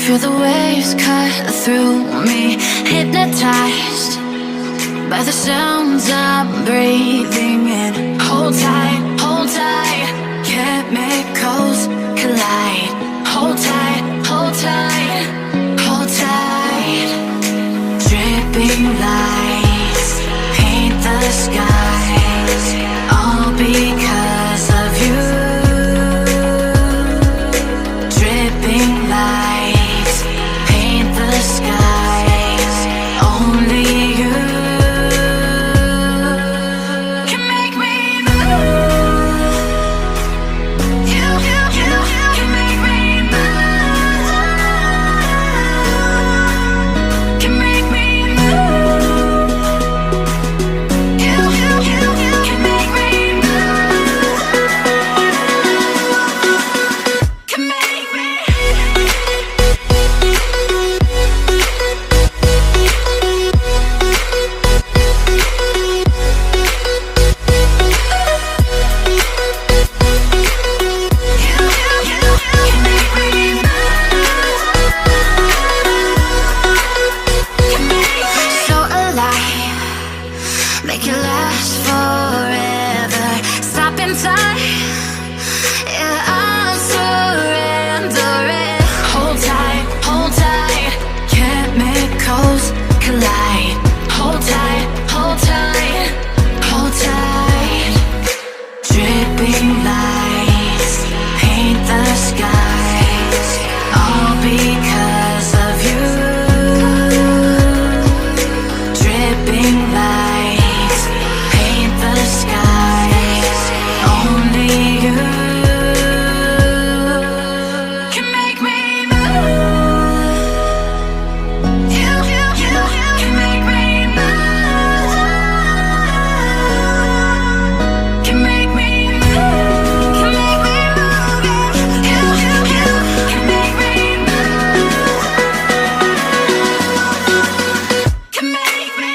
Feel the waves cut through me, hypnotized by the sounds I'm breathing in. Hold tight, hold tight, chemicals collide. Hold tight, hold tight, hold tight. Dripping lights paint the skies, all because of you. Dripping lights paint the skies, only you can make me move. You can make me move. Can make me move. You can make me move. Can make me. So alive, make it last forever. Stop in time, yeah, I'm surrendering. Hold tight, chemicals collide. Hold tight, hold tight, hold tight. Dripping lights paint the skies, all because of you. Dripping lights paint the skies, only you can make me move. You can make me move. Can make me move. Can make me move. You can make me move. Can make me.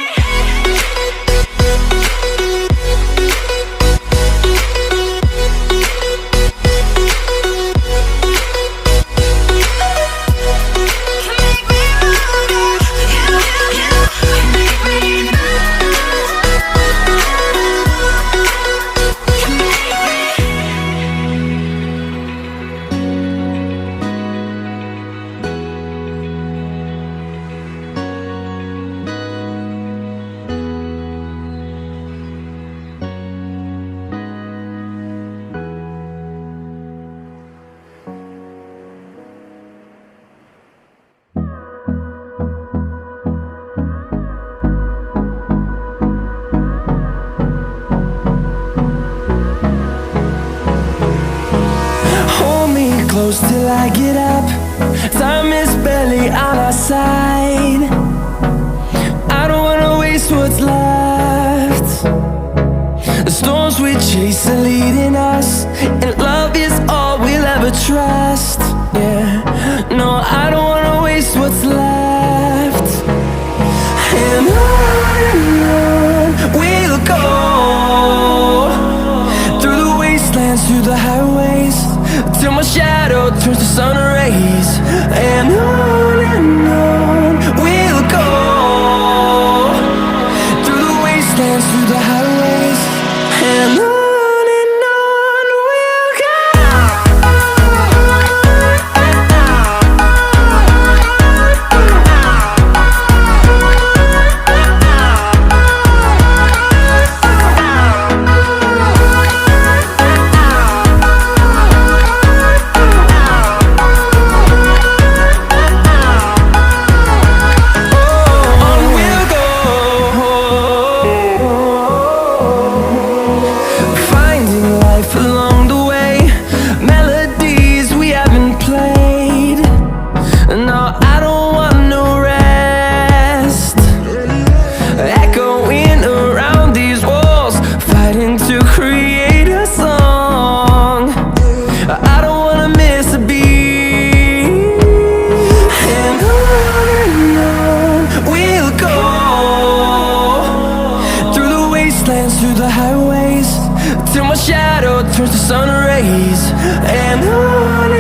Hold me close till I get up. Time is barely on our side. I don't wanna waste what's left. The storms we chase are leading us, and love is all we'll ever trust. Yeah, no, I don't wanna waste what's left. And on we'll go, through the wastelands, through the highways, till my shadow turns to sun rays. And on we'll go, through the wastelands, through the highways, and on we'll go. turns to sun rays, and on